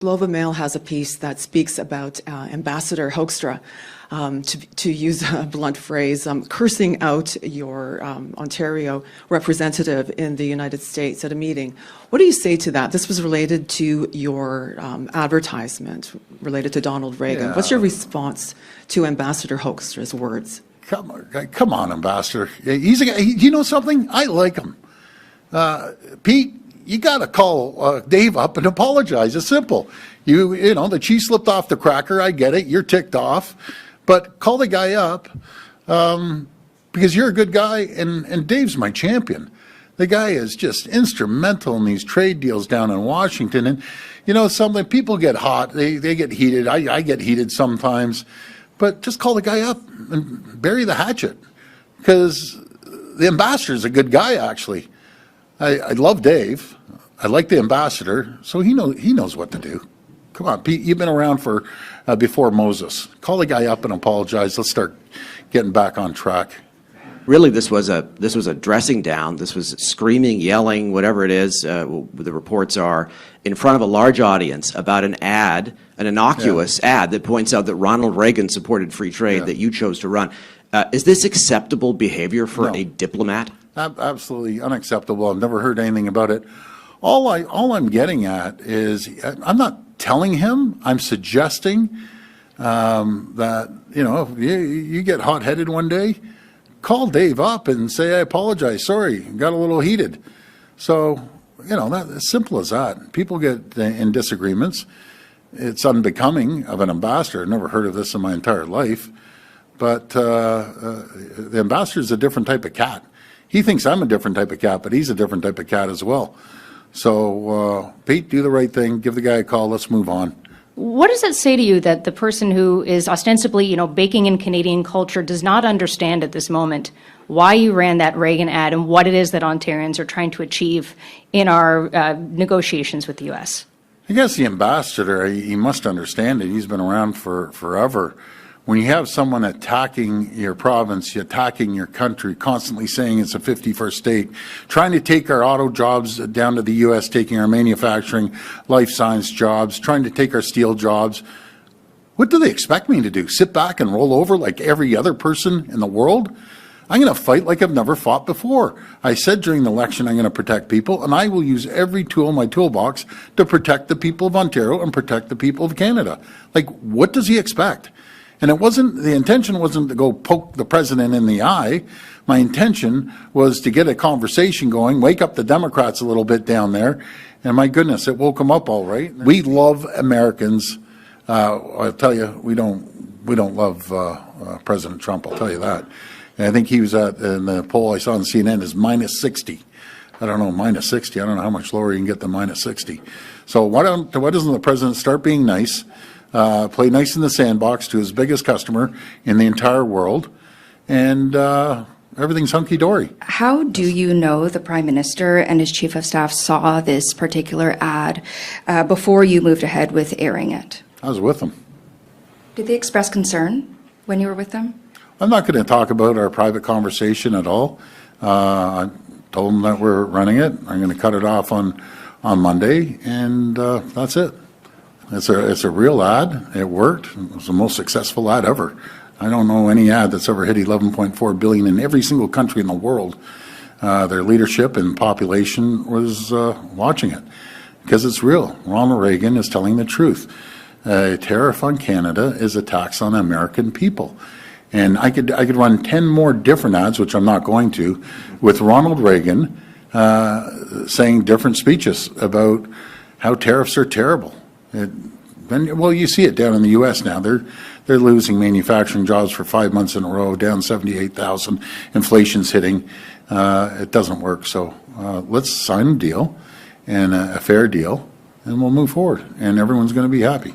Globe and Mail has a piece that speaks about Ambassador Hoekstra, to use a blunt phrase, cursing out your Ontario representative in the United States at a meeting. What do you say to that? This was related to your advertisement related to Donald Reagan. Yeah. What's your response to Ambassador Hoekstra's words? Come on, Ambassador. He's a guy, you know something? I like him. Pete, you got to call Dave up and apologize. It's simple. You know, the cheese slipped off the cracker. I get it. You're ticked off. But call the guy up because you're a good guy, and Dave's my champion. The guy is just instrumental in these trade deals down in Washington. And, you know, something, people get hot. They get heated. I get heated sometimes. But just call the guy up and bury the hatchet, because the ambassador's a good guy, actually. I love Dave. I like the ambassador, so he knows what to do. Come on, Pete, you've been around for before Moses. Call the guy up and apologize. Let's start getting back on track. Really, this was a dressing down. This was screaming, yelling, whatever it is. The reports are in front of a large audience about an ad, an innocuous ad that points out that Ronald Reagan supported free trade that you chose to run. Is this acceptable behavior for a diplomat? Absolutely unacceptable. I've never heard anything about it. All I'm getting at is I'm not telling him. I'm suggesting that, you know, if you get hot-headed one day, call Dave up and say, I apologize, sorry, got a little heated. So, you know, that's as simple as that. People get in disagreements. It's unbecoming of an ambassador. I've never heard of this in my entire life. But the ambassador's a different type of cat. He thinks I'm a different type of cat, but he's a different type of cat as well. So, Pete, do the right thing. Give the guy a call. Let's move on. What does that say to you that the person who is ostensibly, you know, baking in Canadian culture does not understand at this moment why you ran that Reagan ad and what it is that Ontarians are trying to achieve in our negotiations with the U.S.? I guess the ambassador, he must understand it. He's been around for forever. When you have someone attacking your province, attacking your country, constantly saying it's a 51st state, trying to take our auto jobs down to the U.S., taking our manufacturing, life science jobs, trying to take our steel jobs, what do they expect me to do? Sit back and roll over like every other person in the world? I'm going to fight like I've never fought before. I said during the election I'm going to protect people, and I will use every tool in my toolbox to protect the people of Ontario and protect the people of Canada. Like, what does he expect? And the intention wasn't to go poke the president in the eye. My intention was to get a conversation going, wake up the Democrats a little bit down there. And my goodness, it woke them up all right. We love Americans. I'll tell you, we don't love President Trump, I'll tell you that. And I think he was in the poll I saw on CNN is minus 60. I don't know, minus 60. I don't know how much lower you can get than minus 60. So why doesn't the president start being nice? Play nice in the sandbox to his biggest customer in the entire world, and everything's hunky-dory. How do you know the Prime Minister and his Chief of Staff saw this particular ad before you moved ahead with airing it? I was with them. Did they express concern when you were with them? I'm not going to talk about our private conversation at all. I told them that we're running it. I'm going to cut it off on Monday, and that's it. It's a real ad. It worked. It was the most successful ad ever. I don't know any ad that's ever hit 11.4 billion in every single country in the world. Their leadership and population was watching it because it's real. Ronald Reagan is telling the truth. A tariff on Canada is a tax on American people. And I could run 10 more different ads, which I'm not going to, with Ronald Reagan saying different speeches about how tariffs are terrible. Well, you see it down in the U.S. now. They're losing manufacturing jobs for 5 months in a row, down 78,000. Inflation's hitting. It doesn't work. So let's sign a deal, and a fair deal, and we'll move forward, and everyone's going to be happy.